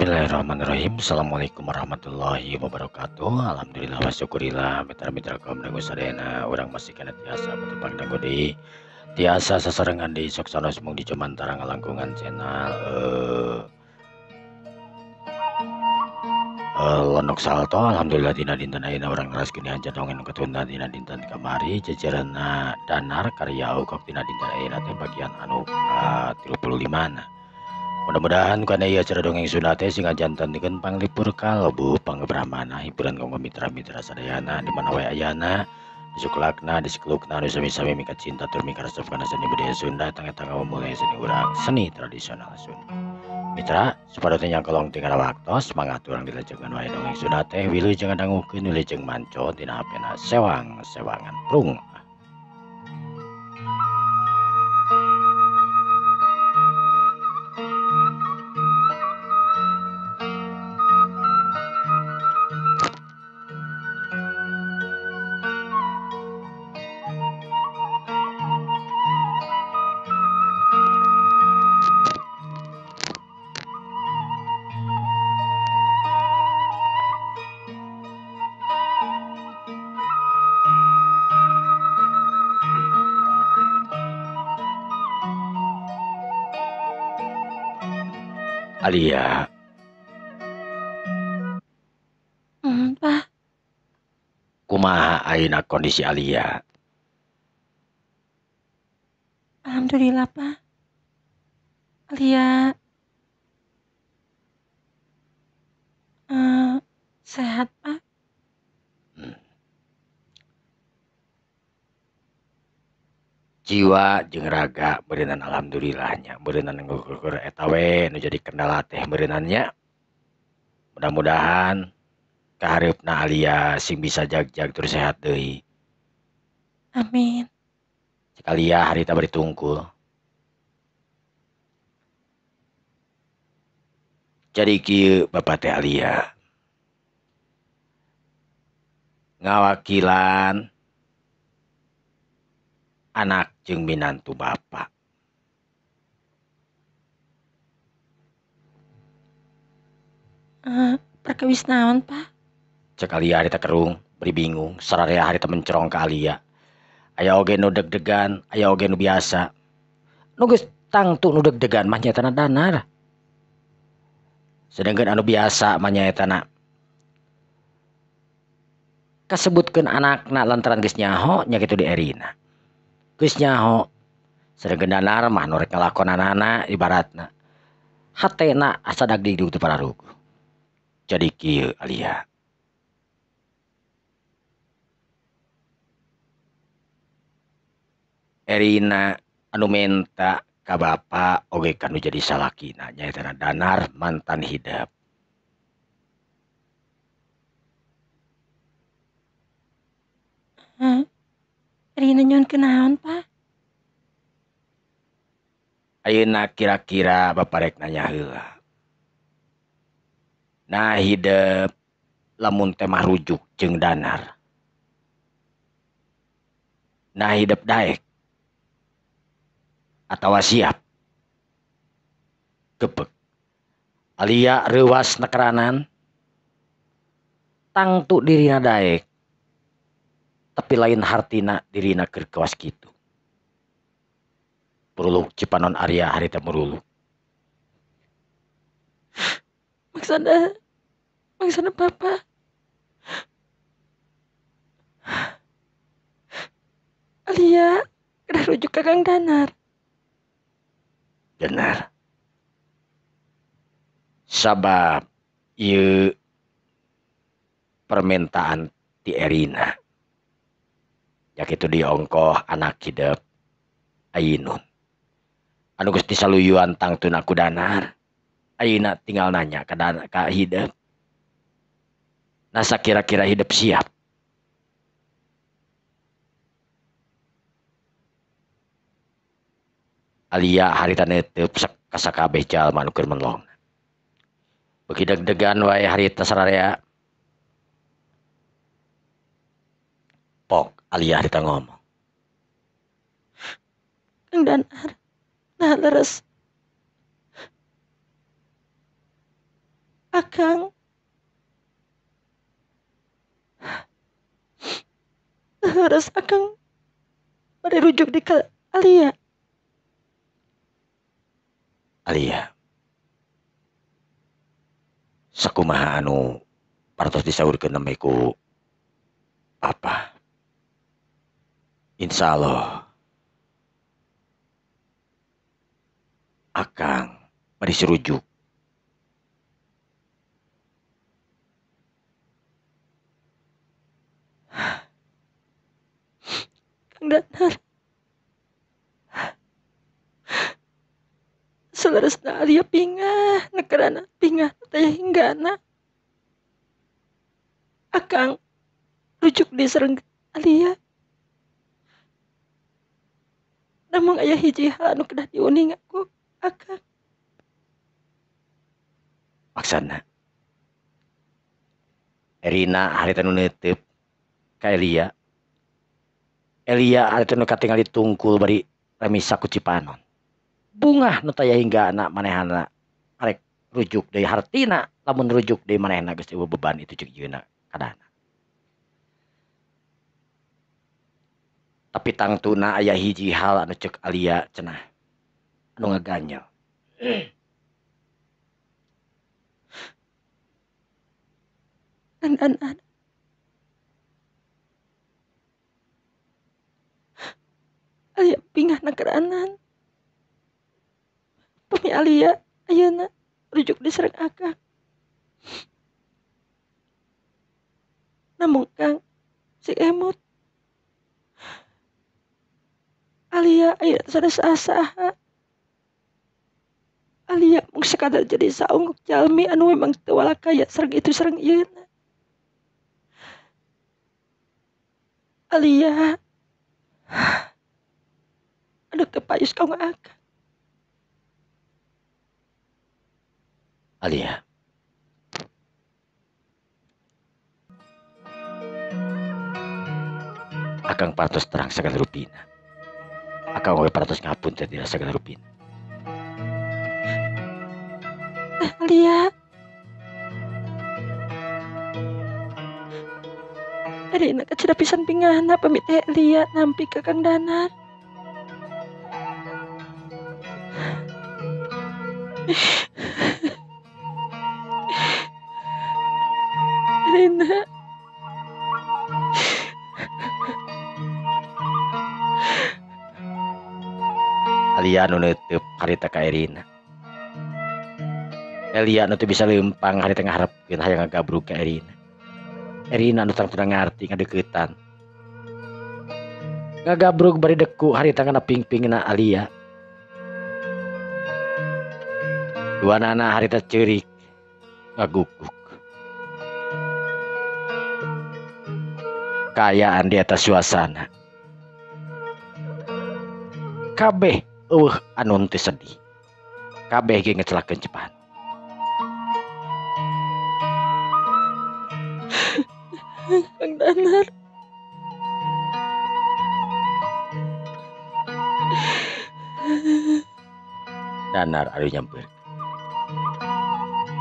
Bismillahirrahmanirrahim. Assalamualaikum warahmatullahi wabarakatuh. Alhamdulillah wa syukurillah. Mitra-mitra kaum dangu sadayana urang masih kana tiasa betepang dangu deui. Tiasa sasarengan deui sok sanes mung di Jomantara ngalangkungan channel Lonok Salto. Alhamdulillah dina dinten ayeuna urang neraskeun hajar dongeng nu katunda dina dinten kamari jajaranna danar karya ukok dina dinten ayeuna teh bagian anu 35 na. Mudah-mudahan karena ia acara dongeng sunate sing jantanikeun panglipur kalbu pangbrahmana hiburan kanggo mitra-mitra sadayana di mana wae ayana disuklakna disiklukna anu sami-sami mika cinta tur mika resep kana seni budaya Sunda tengah-tengah memulai seni urang seni tradisional Sunda. Mitra sapadot nya kolong tinggal waktu semangat urang dilejengan wae dongeng sunate wilujeng dangukeun wilujeng manco dina hapena sewang-sewangan prung. Alia. Pak. Kumaha ayeuna kondisi Alia? Alhamdulillah, Pak. Alia sehat, Pak. Jiwa jeung raga beureunan alhamdulillahnya beureunan ngukur eta we nu jadi kendala teh beureunan. Mudah-mudahan kahareupna Alia sing bisa jag-jag terus sehat deui. Amin. Cek Alia harita bari tungkul. Jadi kieu Bapak teh Alia ngawakilan anak jeung minantu Bapak. Perkawis naon, Pak? Cek Alia harita kerung beri bingung sararea harita mencerong ka Alia. Aya oge nu deg-degan, aya oge nu biasa. Nu geus tangtu nu deg-degan mah nyaetana danar. Sedangkan anu biasa mah nyaetana kasebutkeun anakna lantaran geus nyaho nya kitu di Erina. Geus nyaho. Sedangkan danar mah nu rek ngalakonanana ibaratna hatena asa dagdingdung teu pararugu. Jadi kieu Alia. Erina anu menta ka Bapak oge kanu jadi salakina nyaetana danar mantan hideap. Rina nyuun kenaon, Pak? Ayeuna kira-kira Bapak rek nanya heula. Nah hideap lamun teh mah rujuk jeung danar. Nah hideap daek atawa siap. Gepek. Alia reuwas nekeranan. Tangtu dirina daek. Tapi lain hartina dirina keur kawas kitu. Muruluk cipanon Arya harita muruluk. Maksana Papa. Alia udah rujuk ke Kang Danar. Benar. Sabab ieu permintaan ti Erina. Ya kitu diongkoh anak hideap Ainun. Anu geus disaluyuan tangtuna ku danar. Ayeuna tinggal nanya ka hideap. Nasa kira-kira hideap siap. Alia harita neuteup kasakabeh jalma nu keur menlong. Beuki deg-degan wae harita sararea. Pok Alia harita ngomong. Kang Danar, nah leres. Akang harus Akang bari rujuk di Alia. Alia, sakumaha anu partos disaurkeun nameku apa? Insya Allah Akang bari sirujuk. Kang Danar, seleresna Alia pingah, nekerana pingah teh hinggana. Akang rujuk di sareng Alia. Namun aya hiji hal anu kedah diuning aku, Akang. Maksana Erina harita nu neuteup ka Elia. Elia harita nu katingal ditungkul bari remisa ku Cipanon. Bungah nu taya hingga anak manehana arek rujuk deui hartina, lamun rujuk deui manehna geus eueuh beban itu ceuk yeuna kadana. Tapi tangtuna aya hiji hal anu ceuk Alia cenah anu ngaganyel. Kang Danar, Alia pingah nakeranan. Pami Alia ayeuna rujuk di sareng Akang. Namun Kang, si emot Alia ayeuna teu saha-saha. Alia mung sekadar jadi saungguk jalmi anu memang teu walakaya sareng itu sareng ieuna. Alia anu teu payus kaung Akang. Alia, Akang partos terang sagala rupina. Akang we partos ngapunten dina sagala rupina. Alia, Erina kecida pisan pingahna pami teh Alia nampi ka Kang Danar. Erina, Alia nu neueup harita ka Erina. Elia nu teu bisa leumpang harita ngaharepkeun hayang ngagabrug ka Erina. Erina nu tangtuna ngarti ngadeuketan. Ngagabrug bari deku harita ngana ping-pingna Alia. Duanana harita ceurik ngaguguk. Kaayaan di atas suasana. Kabeh eueuh anu teu sedih. Kabeh ge ngecelakeun Cipanon. Kang Danar. Danar anu nyampeurkeun.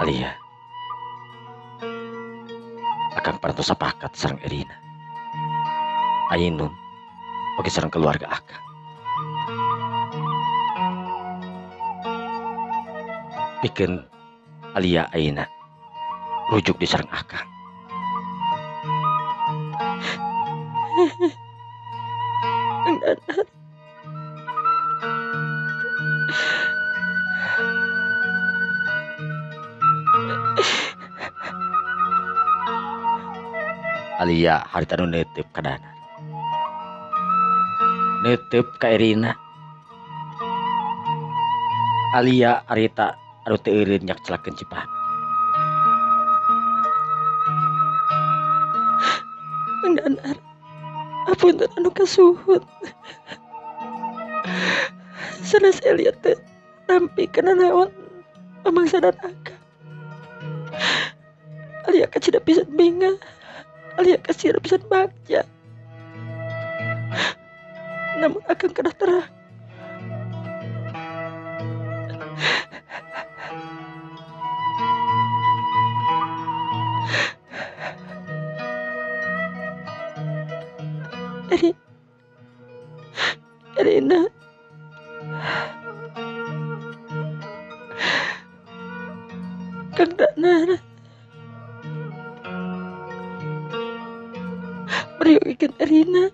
Alia, Akang parantos sapakat sareng Erina. Ainun oge sareng keluarga Akang. Pikeun Alia ayeuna rujuk di sareng Akang. Kang Danar. Alia harita nu neueup ka Danar. Neueup ka Erina. Alia harita anu teu eureun nyak celakeun Cipanon. Kang Danar, apunten anu kasuhun. Sanes Elia teh nampi kana naon pamangsanan Akang. Alia kecida pisan bingah. Alia kecida pisan bagja. Namun Akang kedah terang. Kang Danar meriukeun Erina.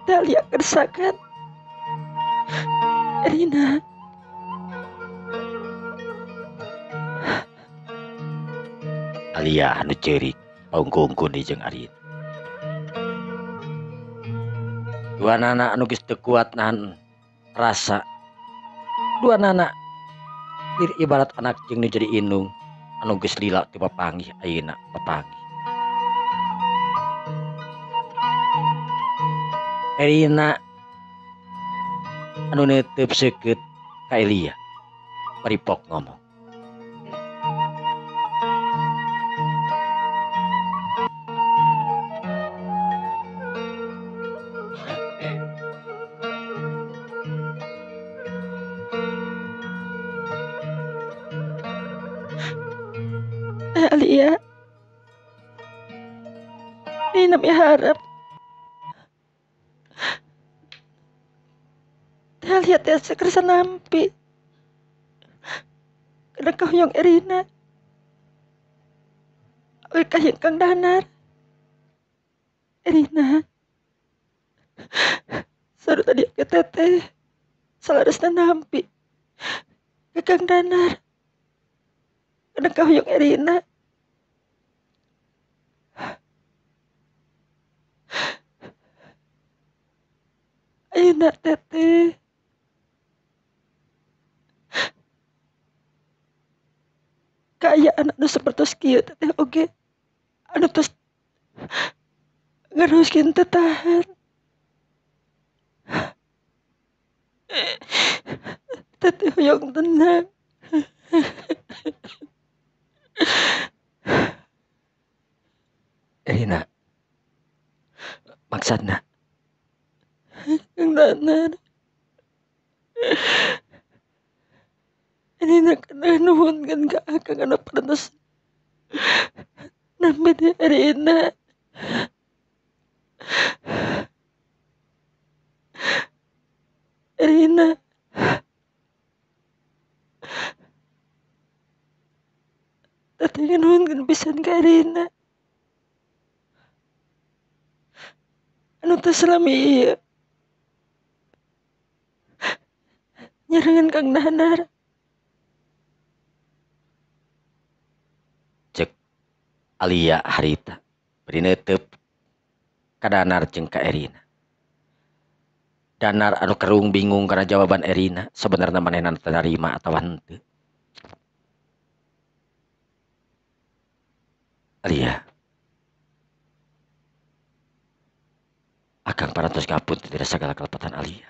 Dahlia kersakan Erina. Alia anu ceurik paungkungkun jeung Arin. Dua nana anu geus teu kuat nahan rasa. Dua nana ibarat anak jeung nu jadi indung anu geus lila teu papanggih ayeuna papanggih. Erina anu neuteub seukeut ka Elia paripok ngomong. Dahlia, Erina miharap Dahlia teh sakersa nampi kana kahoyong Erina. Awe kahing Kang Danar. Erina sarua tadi ke teteh salarasna nampi ka Kang Danar kana kahoyong Erina. Ayeuna teteh kaayaan anu sapertos kieu teteh oge anu tos ngaroskeun teu tahan. Teteh hoyong tenang. Erina maksudna Kang Danar, Erina kana nuhunkeun ka Akang anu parantos nampi ti Erina. Erina teteh nuhunkeun pisan ka Erina anu teu salami ieu nyarangan Kang Danar. cek Alia harita bari neuteub ka Danar jeung ka Erina. Danar anu kerung bingung karena jawaban Erina sebenarnya manehna teu narima atawa henteu. Alia, Akang parantos ngapunten tidak segala kelepatan Alia.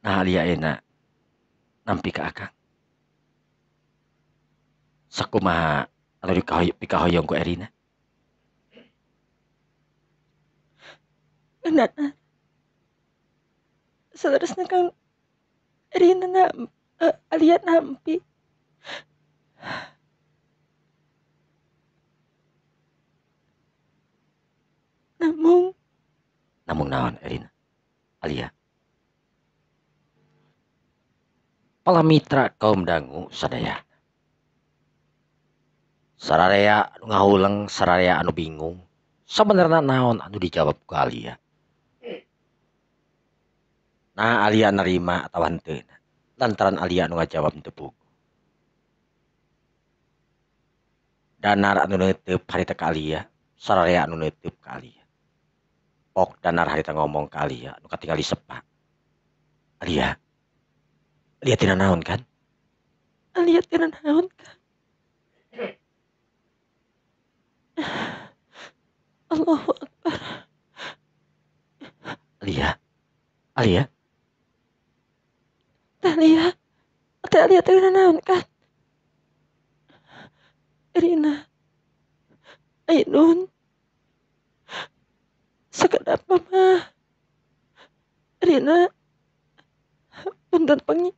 Nah Alia enak nampi ka Akang. Sakumaha anu pikahoyong ku Erina. Kang Danar salarasna Kang Erina Alia nampi. Namun naon Erina? Alia. Palamitra kaum dangu sadaya. Sararea anu ngahuleng, sararea anu bingung. Sebenarnya naon anu dijawab ku Alia. Nah Alia nerima atawa henteu. Lantaran Alia anu ngajawab henteu puguh. Danar anu neuteub harita ka Alia, sararea anu neuteub ka Alia. Pok Danar harita ngomong ka Alia anu katingali sepa. Alia tina naon kan? Alia tina naon kan? Allahu Akbar. Alia. Dahlia, Alia tina naon kan? Erina, Ainun, sakedap mama. Erina, punten pengi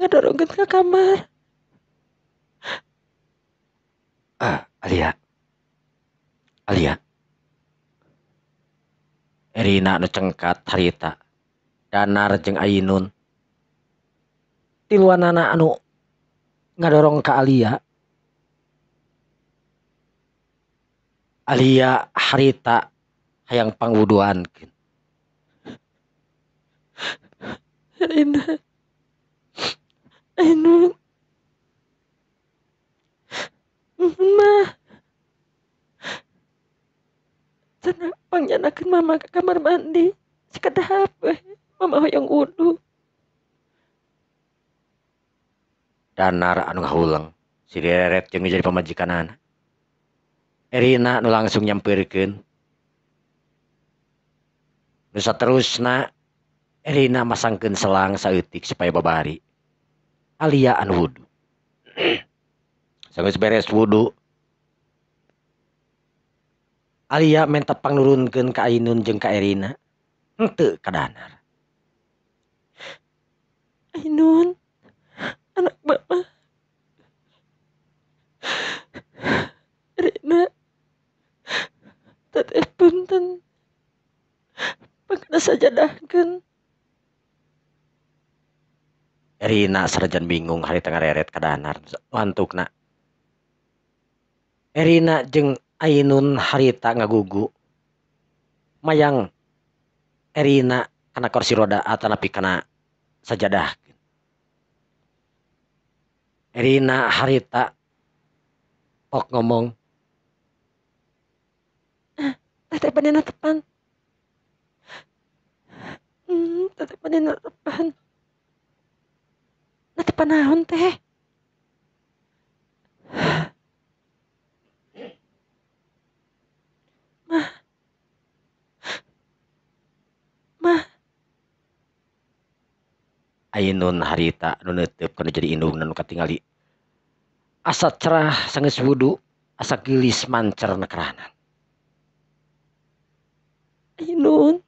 ngadorongkeun ka kamar. Alia, Alia, Erina nu cengkat harita, Danar jeung Ainun. Tiluanana anu ngadorong ka Alia. Alia harita hayang pangwuduankeun. Rina, Ainun, mah, cenah pangjanakeun mama ke kamar mandi. Sakedahap we, mama hoyong wudu. Danar anu ngahuleung, si Reret jeung jadi pamajikanana. Erina nu langsung nyampeurkeun. Nu saterusna Erina masangkeun selang saeutik supaya babari. Alia anu wudu. Sageus beres wudu, Alia minta pangnurunkeun ka Ainun jeung ka Erina. Henteu ka Danar. Ainun, anak mama. Rina, teteh punten. Pangkana sajadahkeun. Erina sarajan bingung hari tengah reret ka Danar. Wantukna. Erina jeung Ainun harita ngagugu. Mayang Erina kana kursi roda atanapi kana sajadah. Erina harita pok ngomong. Teteh panina tepan. Teteh panina tepan. Nah tepan naon teh? Mah, Ainun harita nu neuteub kana jadi indungna nu katingali. Asa cerah sanggeus wudu, asa geulis mancer nekeranan. Ainun.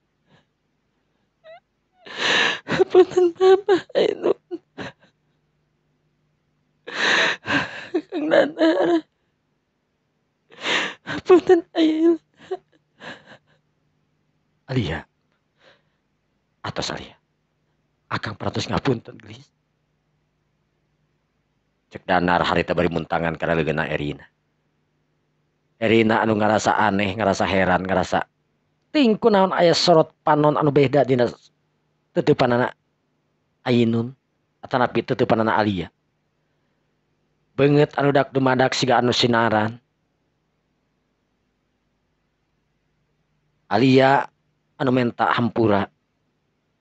Punten mama, Ainun. Kang Danar. Punten Ainun. Alia. Atos Alia. Akang peratus ngapunten gelis. Cek Danar harita bari muntangan kana leungeunna Erina. Erina anu ngarasa aneh, ngarasa heran, ngarasa ting kunaon aya sorot panon anu beda dina teuteupanana Ainun atanapi teuteupanana Alia. Beungeut anu dak dumadak siga anu sinaran. Alia anu menta hampura.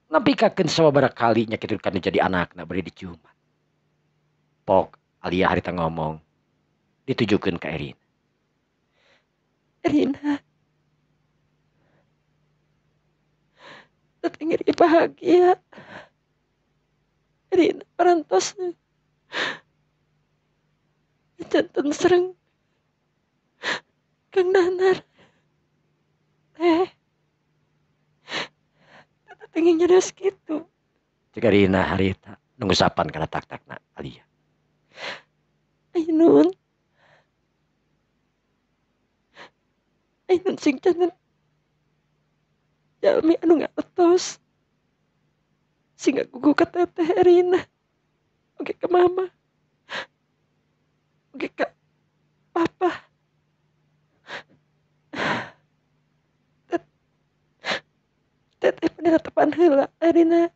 Napikakeun sababaraha kali nya kitu kana jadi anakna bari diciuman. Pok Alia harita ngomong ditujukeun ka Erina. Rina. Teteh ngeri bahagia. Rina parantosna. Janten sereng. Kang Danar. Teteh nyarios kitu. Cek Erina harita nunggusapan kana tak-takna Alia. Ainun. Ainun sing janten jalmi anu ngatos. Sing ngagugu ka teteh Rina. Oge ka mama. Oge ka papa. Teteh panina tepan heula Rina.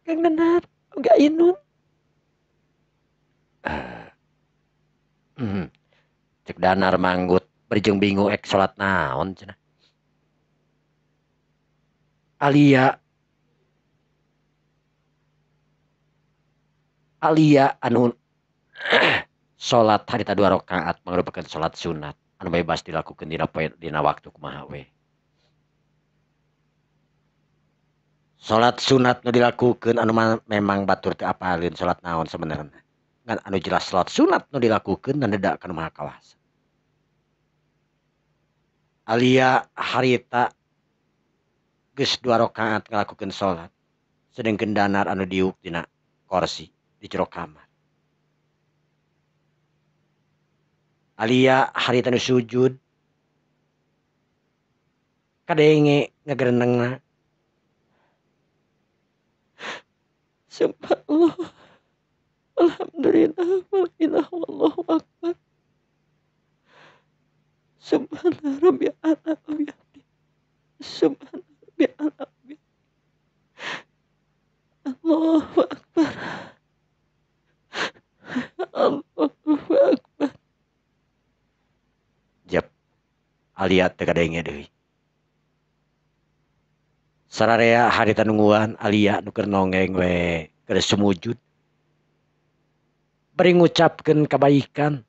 Kang Danar oge Ainun. Cek Danar manggut berjeng bingung ek salat naon cenah. Alia anu salat harita 2 rakaat mangrupakeun salat sunat anu bebas dilakukeun dina waktu kumaha we. Salat sunat nu dilakukeun anu memang batur teu apaleun salat naon sebenarnya. Ngan anu jelas salat sunat nu dilakukeun dan dedak kana Maha Kawasa. Alia harita geus 2 rakaat ngalakukeun salat. Sedengkeun Danar anu diuk dina kursi di jero kamar. Alia harita nu sujud kadenge ngagerenengna. Subhanallah. Alhamdulillah. Walilah wallahu akbar. Subhana rabbi ala wa bihamdi. Subhana rabbi ala wa bihamdi. Allahu akbar. Allahu akbar. Jep. Alia teu kadenge deui. Sararea harita nungguan Alia nu keur nongeng we keur sumujud. Bari ngucapkeun kabaikan.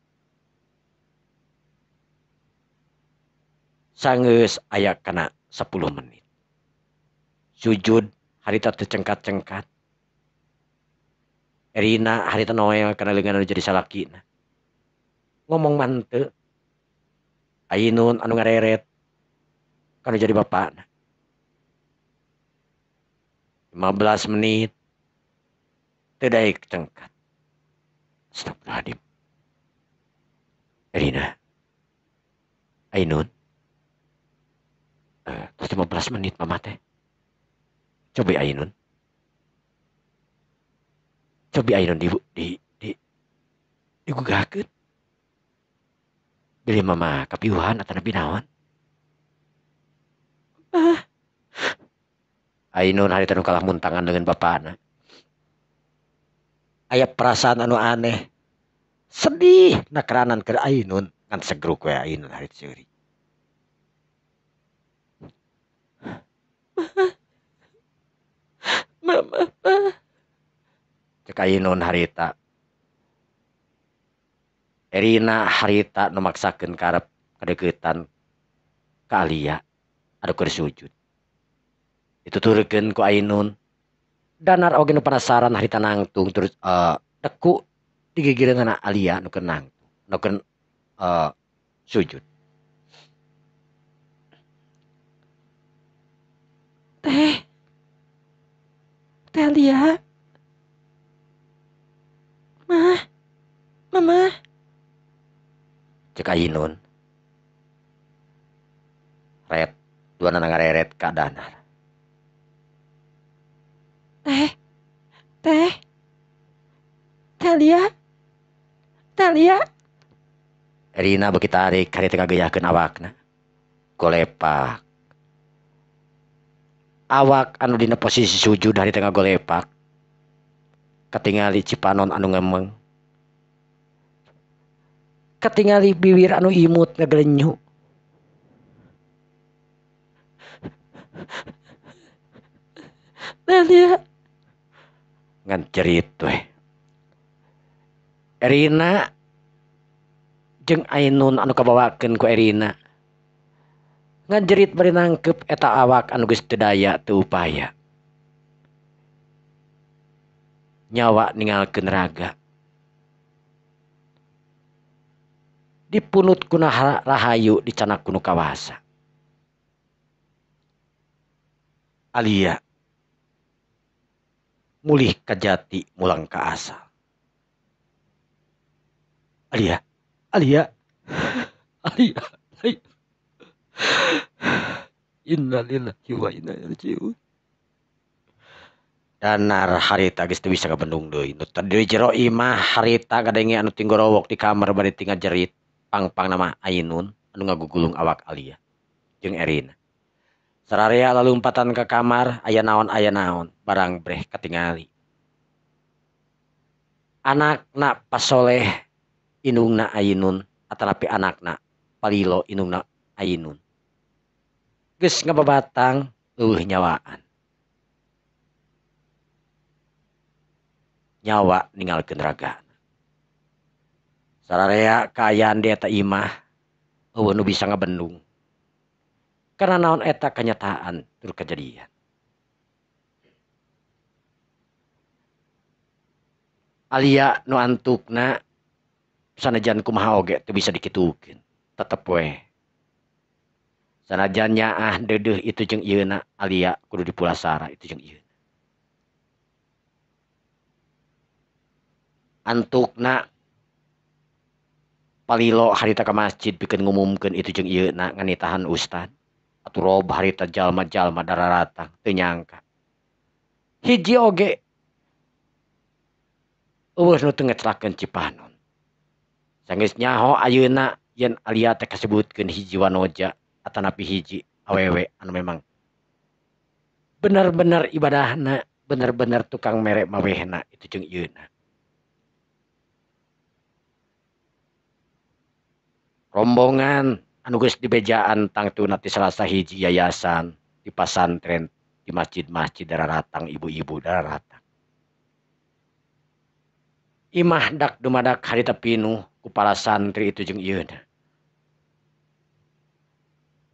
Sanggeus aya kana 10 menit. Sujud harita teu cengkat-cengkat. Erina harita nongeng kana leungeun anu jadi salakina. Ngomong manteu. Ainun anu ngareret kana jadi bapana. 15 menit teu daek cengkat. Astagfirullahaladzim. Erina. Ainun. Terus 15 menit mama teh. Coba Ainun. Coba Ainun digugahkeun. Beli mama kapiuhan atau nabi naon. Ainun harita nu kalah muntangan dengan bapana. Aya perasaan anu aneh. Sedih nakeranan ke Ainun. Kan segruk we Ainun harita seuri. Mama. Cek Ainun harita. Erina harita nu maksakeun karep kadeuketan ka Alia anu keur sujud. Dituturkeun ku Ainun. Danar oge nu penasaran harita nangtung terus deku digigireunna Alia nu keur nangtung, nu keur sujud. Teh Alia. Mama. Cek Ainun. Ret, dua nana ngareret ka Danar. Teh Alia. Erina beuki tarik harita ngageuyakeun awakna. Golepak. Awak anu dina posisi sujud harita ngagolepak. Katingali cipanon anu ngemeng. Katingali bibir anu imut ngaglenyu. Alia. Ngan cerit we. Erina jeung Ainun anu kabawakeun ku Erina. Ngan jerit bari nangkep eta awak anu geus teu daya teu upaya. Nyawa ningalkeun raga. Dipunut kuna rahayu dicanak kuno kawasa. Alia mulih ka jati mulang ka asal. Alia. Innalillahi wa inna ilaihi raji'un. Danar harita geus teu bisa kabendung deui. Nu tadi jero imah harita kadenge anu tinggorowok di kamar bari tinggal jerit pang nama Ainun anu ngagugulung awak Alia jeung Erina. Sararea lalumpatan ke kamar aya naon barang breh katingali. Anakna pasoleh indungna Ainun atanapi anakna palilo indungna Ainun. Geus ngababatang eueuh nyawaan. Nyawa ningalkeun ragana. Sararea kaayaan di eta imah eueuh nu bisa ngabendung. Karena naon eta kenyataan tur kejadian. Alia nu antukna sanajan kumaha oge teu bisa dikitukeun. Tetep we. Sanajan nyaah deudeuh itu jeung ieuna Alia kudu dipulasara itu jeung ieuna. Antukna palilo harita ka masjid bikin ngumumkeun itu jeung ieuna nganitahan ustad atuh rob harita jalma-jalma dararatang teu nyangka hiji oge eueuh nu teu ngecelakeun Cipanon sanggeus nyaho ayeuna yen Alia teh kasebutkeun hiji wanoja atanapi hiji awewe anu memang bener-bener ibadahna bener-bener tukang mere mawehna itu jeung ieuna. Rombongan anu geus dibejaan tangtuna ti salah sahiji yayasan di pasantren di masjid-masjid dararatang ibu-ibu dararatang. Imah dak dumadak harita pinuh ku para santri itu jeung ieuna.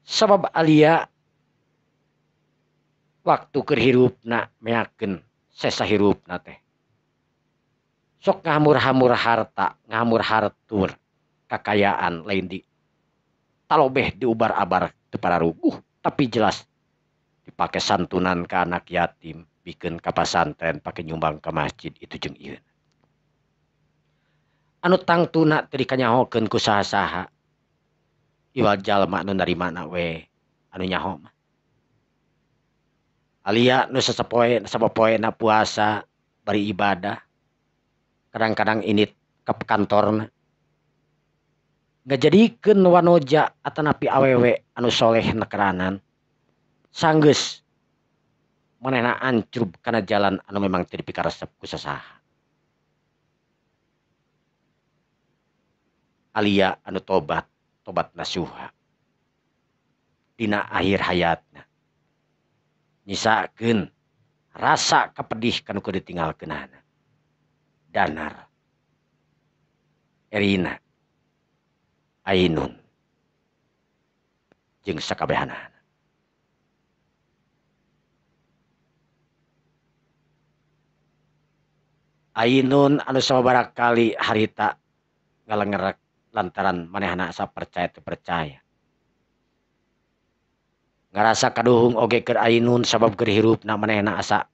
Sabab Alia waktu keur hirupna meakeun sesahirupna teh. Sok ngamur-hamur harta, ngamur hartur, kakayaan lain di talobeh diubar-abar teu pararuguh tapi jelas dipake santunan ke anak yatim bikin ka pasantren pake nyumbang ke masjid itu jeung ieu anu tangtuna teu dikanyahokeun ku saha-saha iwal jalma anu narimana we anu nyaho mah Alia nu sapoe-sapoena puasa bari ibadah kadang-kadang init ka kantorna ngajadikeun wanoja atanapi awewe anu soleh nekeranan sanggeus manehna ancrub kana jalan anu memang teu dipikaresep ku sasaha. Alia anu tobat nasuha dina akhir hayatna nyisakeun rasa kapedih kanu kudu ditinggalkeunana. Danar Erina Ainun jeung sakabehanana. Ainun anu sababaraha kali harita ngalengerek lantaran manehna asa percaya teu percaya. Ngarasa kaduhung oge keur Ainun sabab keur hirupna manehna asa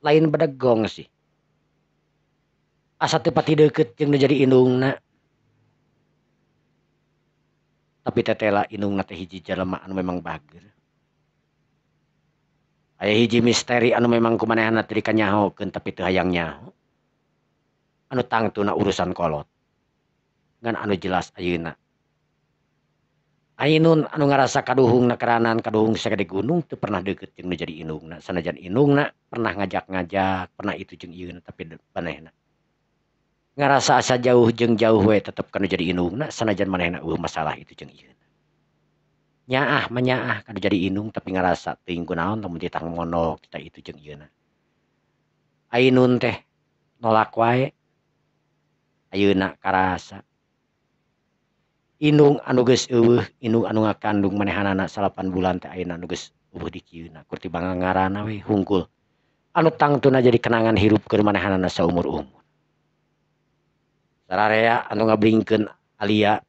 lain bedegong sih. Asa teu pati deukeut jeung nu jadi indungna. Tapi tetela indungna teh hiji jelema anu memang bager. Aya hiji misteri anu memang kumanehna teu dikanyahokeun tapi teu hayang nyaho. Anu tangtuna urusan kolot. Ngan anu jelas ayeuna. Ainun anu ngarasa kaduhungna keranan kaduhung sagede gunung teu pernah deukeut jeung nu jadi indungna. Sanajan indungna pernah ngajak-ngajak, pernah itu jeung ieuna tapi manehna ngarasa asa jauh jeung jauh we tetep kanu jadi indungna sanajan manehna eueuh masalah itu jeung ieuna. Nyaah menyaah kanu jadi indung tapi ngarasa teuing kunaon lamun ditang monok kita itu jeung ieuna. Ainun teh nolak wae. Ayeuna karasa indung anu geus eueuh, indung anu ngakandung manehanana 8 bulan teh ayeuna anu geus eueuh di kieuna kur tibang ngaranna we hungkul. Anu tangtuna jadi kenangan hirup keur manehanana saumur-umur. Sararea anu ngabringkeun Alia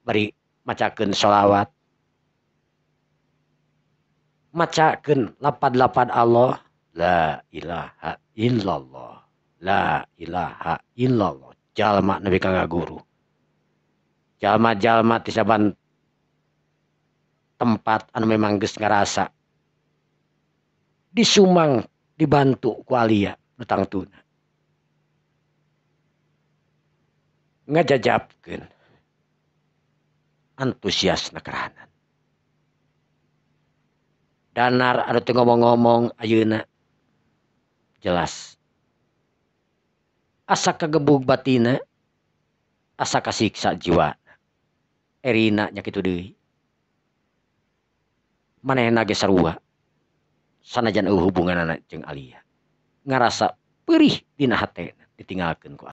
bari macakeun sholawat. Macakeun lapad-lapad Allah, la ilaha illallah, la ilaha illallah. Jalma nepi ka ngaguru. Jalma-jalma ti saban tempat anu memang geus ngarasa disumang dibantu ku Alia nu tangtuna. Ngajajabkeun antusias nakerahanan. Danar anu teu ngomong-ngomong ayeuna jelas. Asa kagebug batina, asa kasiksa jiwa. Erina nya kitu deui. Manehna ge sarua. Sanajan eueuh hubunganana jeung Alia. Ngarasa peurih dina hatena ditinggalkeun ku